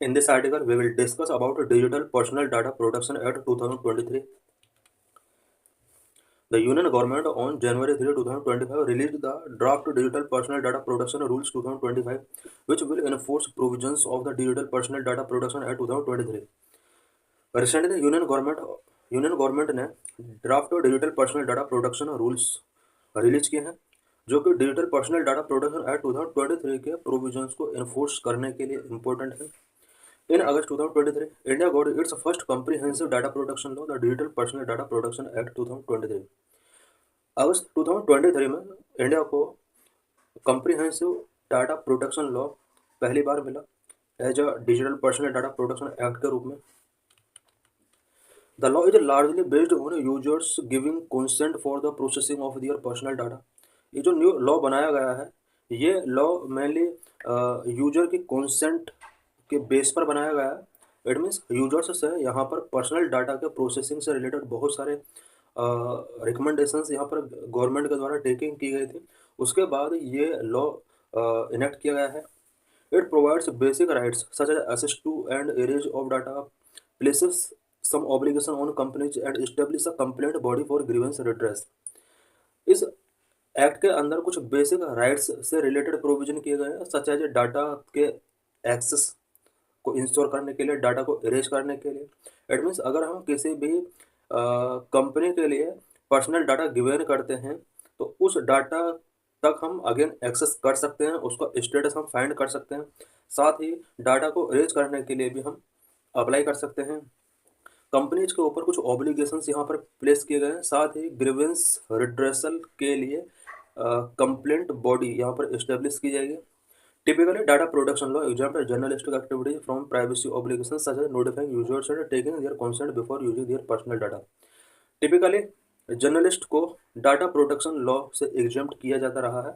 In this article, we will discuss about Digital Personal Data Protection Act 2023. The Union Government on January 3, 2025 released the Draft Digital Personal Data Protection Rules 2025, which will enforce provisions of the Digital Personal Data Protection Act 2023. Recently, Union Government ने draft digital Personal Data protection rules release किए हैं, जो कि digital Personal Data Protection act 2023 के provisions को enforce करने के लिए इम्पोर्टेंट है। In August 2023, India got its first comprehensive data protection law, the Digital Personal Data Protection Act 2023. अगस्त 2023 में इंडिया को कॉम्प्रिहेंसिव डाटा प्रोटेक्शन लॉ पहली बार मिला as a Digital Personal Data Protection Act के रूप में। The law is largely based on users giving consent for the processing of their personal data. ये जो न्यू लॉ बनाया गया है, ये लॉ मेनली यूजर की कंसेंट के बेस पर बनाया गया है। इट मीन्स यूजर्स से यहाँ पर पर्सनल डाटा के प्रोसेसिंग से रिलेटेड बहुत सारे रिकमेंडेशंस यहाँ पर गवर्नमेंट के द्वारा टेकिंग की गई थी। उसके बाद ये लॉ इनेक्ट किया गया है। It provides basic rights such as access to and erase of data, places some obligation on companies and establish a complaint body for grievance redress। इस एक्ट के अंदर कुछ बेसिक राइट्स से रिलेटेड प्रोविजन किए गए हैं, सच एज डाटा के access को इंश्योर करने के लिए, डाटा को इरेज करने के लिए। इट मीन्स अगर हम किसी भी कंपनी के लिए पर्सनल डाटा गिवन करते हैं तो उस डाटा तक हम अगेन एक्सेस कर सकते हैं, उसका स्टेटस हम फाइंड कर सकते हैं। साथ ही डाटा को इरेज करने के लिए भी हम अप्लाई कर सकते हैं। कंपनीज के ऊपर कुछ ऑब्लिगेशंस यहाँ पर प्लेस किए गए हैं। साथ ही ग्रीवेंस रिड्रेसल के लिए कंप्लेंट बॉडी यहाँ पर इस्टेब्लिश की जाएगी। Typically data protection law example journalistic activities from privacy obligations such as notifying users and taking their consent before using their personal data. Typically journalist को डाटा प्रोटेक्शन लॉ से exempt किया जाता रहा है,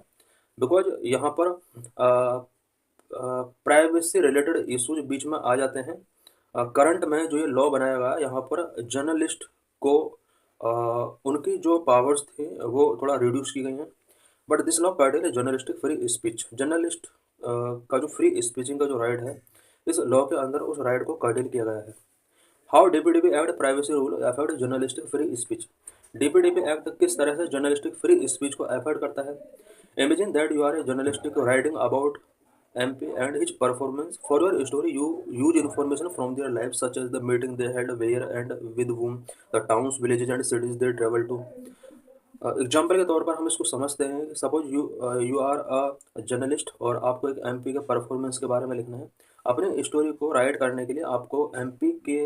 बिकॉज यहाँ पर प्राइवेसी रिलेटेड इश्यूज बीच में आ जाते हैं। करंट में जो ये लॉ बनाया गया, यहाँ पर जर्नलिस्ट को उनकी जो पावर्स थी वो थोड़ा रिड्यूस की गई हैं। But this law cartel journalistic free speech. Journalist का जो फ्री स्पीचिंग का जो राइट है, इस लॉ के अंदर उस राइट को कर्टेल किया गया है। How DPDP Act privacy rule affect journalistic free speech. DPDP Act किस तरह से जर्नलिस्टिक फ्री स्पीच को अफेक्ट करता है। Imagine that you are a journalistic writing about MP and his performance. For your story, you use information from their lives, such as the meeting they had, where and with whom, the towns, villages and cities they travel to. Example के तौर पर हम इसको समझते हैं कि suppose you are a journalist और आपको एक MP के परफॉर्मेंस के बारे में लिखना है। अपने स्टोरी को राइट करने के लिए आपको MP के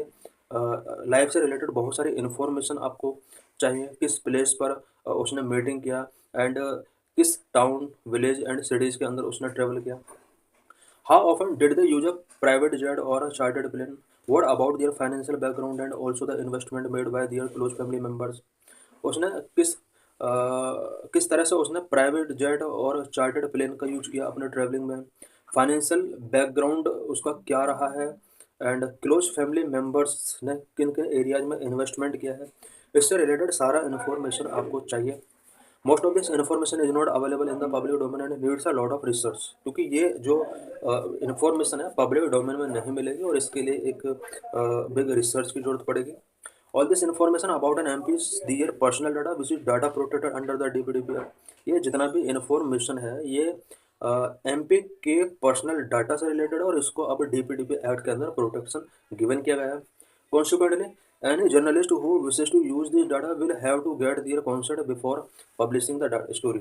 लाइफ से रिलेटेड बहुत सारी इन्फॉर्मेशन आपको चाहिए। किस प्लेस पर उसने मीटिंग किया एंड किस टाउन, विलेज एंड सिटीज़ के अंदर उसने ट्रेवल किया। How often did they use a private jet or a chartered plane? What about their financial background and also the investment made by their close family members? उसने किस तरह से उसने private jet और चार्टर्ड प्लेन का use किया अपने travelling में, फाइनेंशियल बैकग्राउंड उसका क्या रहा है, एंड क्लोज फैमिली मेम्बर्स ने किन किन एरियाज में इन्वेस्टमेंट किया है। इससे रिलेटेड सारा इन्फॉर्मेशन आपको चाहिए। Most of this information is not available in the public domain and needs a lot of research. क्योंकि ये जो इन्फॉर्मेशन है पब्लिक डोमेन में नहीं मिलेगी और इसके लिए एक बिग रिसर्च की जरूरत पड़ेगी। All this information about an MP their personal data which is data protected under the DPDP Act. ये जितना भी इन्फॉर्मेशन है ये MP के पर्सनल डाटा से रिलेटेड है और इसको अब DPDP एक्ट के अंदर प्रोटेक्शन गिवन किया गया है। Consequently any journalist who wishes to use this data will have to get their consent before publishing the story।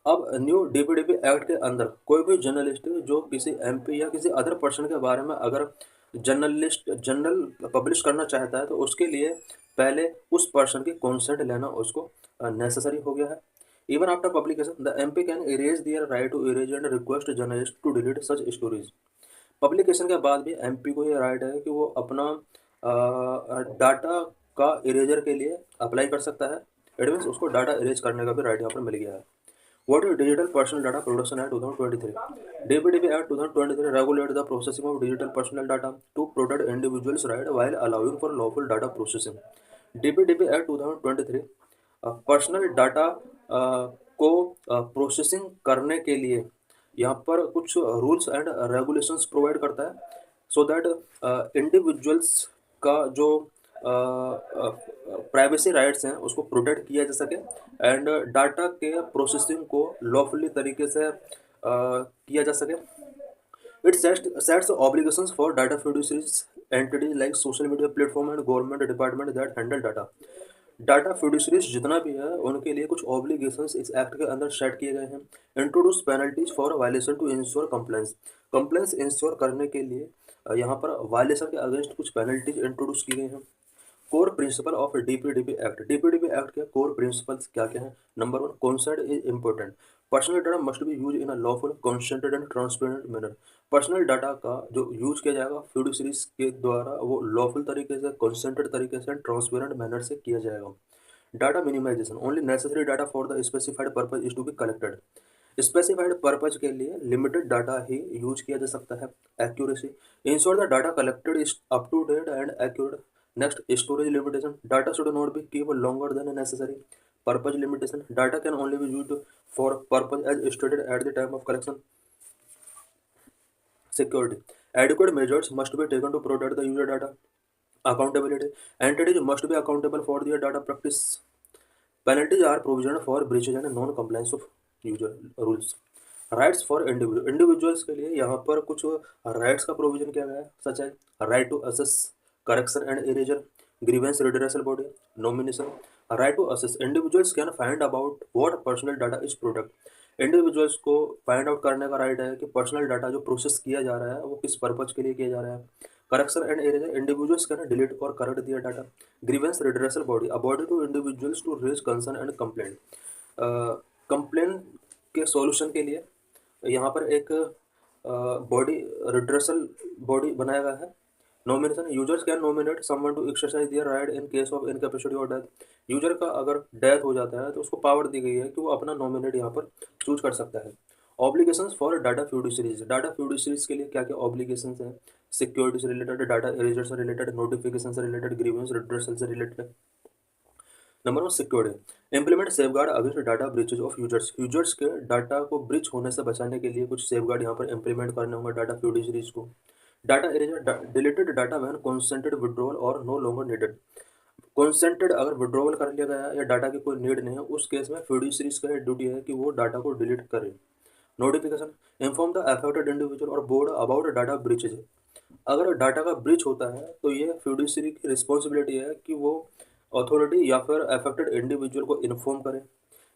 अब न्यू DPDP एक्ट के अंदर कोई भी जर्नलिस्ट जो किसी MP या किसी अदर पर्सन के बारे में अगर जर्नल पब्लिश करना चाहता है तो उसके लिए पहले उस पर्सन की कंसेंट लेना उसको नेसेसरी हो गया है। Even after publication the MP can erase their right to erase and request journalist to delete such stories. Publication के बाद भी MP को ये राइट है कि वो अपना डाटा का इरेजर के लिए अप्लाई कर सकता है। इट मीन्स उसको डाटा इरेज करने का भी राइट यहाँ पर मिल गया है। What is Digital Personal Data Protection Act 2023? DPDP Act 2023 regulates the processing of digital personal data to protect individuals' rights while allowing for lawful data processing। DPDP Act 2023 personal data को processing करने के लिए यहाँ पर कुछ rules and regulations provide करता है। So that individuals का जो प्राइवेसी राइट्स हैं उसको प्रोटेक्ट किया जा सके एंड डाटा के प्रोसेसिंग को लॉफुली तरीके से किया जा सके. It sets obligations for data fiduciaries, entities like social media platform and government department that handle data. Data fiduciaries जितना भी है उनके लिए कुछ ऑब्लिगेशंस इस एक्ट के अंदर सेट किए गए हैं. Introduce penalties for violation to ensure compliance. Compliance ensure करने के लिए यहाँ पर वायलेशन के अगेंस्ट कुछ पेनल्टीज इंट्रोड्यूस की गई हैं. Core principle of DPDP act. DPDP act के कोर प्रिंसिपल्स क्या क्या हैं? Number 1, consent is important. Personal data must be use in a lawful, consented and transparent manner. Personal data का जो यूज किया जाएगा फिडुशरीज के द्वारा वो लॉफुल तरीके से, कंसेंटेड तरीके से, ट्रांसपेरेंट मैनर से किया जाएगा. Data minimization. Only necessary data for the specified purpose is to be collected. Specified purpose के लिए लिमिटेड डाटा ही यूज किया जा सकता है. Accuracy. Ensure the data collected is up to date and accurate. Next, storage limitation. Data should not be kept longer than necessary. Purpose limitation. Data can only be used for purpose as stated at the time of collection. Security. Adequate measures must be taken to protect the user data. Accountability. Entities must be accountable for their data practice. Penalties are provisioned for breaches and non-compliance of user rules. Rights for individual. Individuals के लिए यहाँ पर कुछ rights का provision किया गया है, सच है right to access, correction and erasure, grievance redressal body, nomination. Right to assess. Individuals can find about what personal data is protected. Individuals को फाइंड आउट करने का राइट है कि पर्सनल डाटा जो प्रोसेस किया जा रहा है वो किस पर्पज के लिए किया जा रहा है. Correction and erasure. Individuals can delete और करेक्ट दिया data. Grievance redressal body. A body to individuals to raise concern and complaint. Complaint के सॉल्यूशन के लिए यहाँ पर एक बॉडी रिड्रेसल बॉडी बनाया गया है. Nomination. Users can nominate someone to exercise their right in case of incapacity और डेथ. यूजर का अगर डेथ हो जाता है तो उसको पावर दी गई है कि वो अपना नॉमिनेट यहाँ पर चूज कर सकता है. Obligations for data fiduciaries. Data fiduciaries के लिए क्या क्या ऑब्लिगेशंस हैं? सिक्योरिटी से रिलेटेड, डाटा इरेजर से रिलेटेड, नोटिफिकेशन से रिलेटेड, ग्रीवेंस रिड्रेसल से related. Number 1, security. Implement safeguard against data breaches of users. Users के डाटा को ब्रीच होने से बचाने के लिए कुछ सेफगार्ड यहाँ पर इम्प्लीमेंट करने होंगे डाटा फ्यूडिशरीज को. Data erasure. Deleted data when consented withdrawal और नो लॉन्गर नीडेड. कंसेंटेड अगर विड्रॉवल कर लिया गया है या डाटा की कोई नीड नहीं है उस केस में फिडुशरीज का ड्यूटी है कि वो डाटा को डिलीट करे. Notification. Inform the affected individual और बोर्ड अबाउट डाटा ब्रीचेज. अगर डाटा का ब्रीच होता है तो ये फिडुशरी की रिस्पॉन्सिबिलिटी है कि वो अथॉरिटी या फिर अफेक्टेड इंडिविजुअल को इन्फॉर्म करे.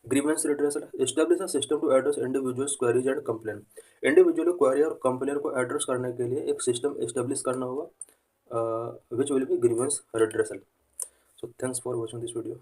Grievance redressal. Establish a system to address individuals queries and complain. Individual query और कंप्लेन को एड्रेस करने के लिए एक सिस्टम एस्टैब्लिश करना होगा which will be grievance redressal. So thanks for watching this video.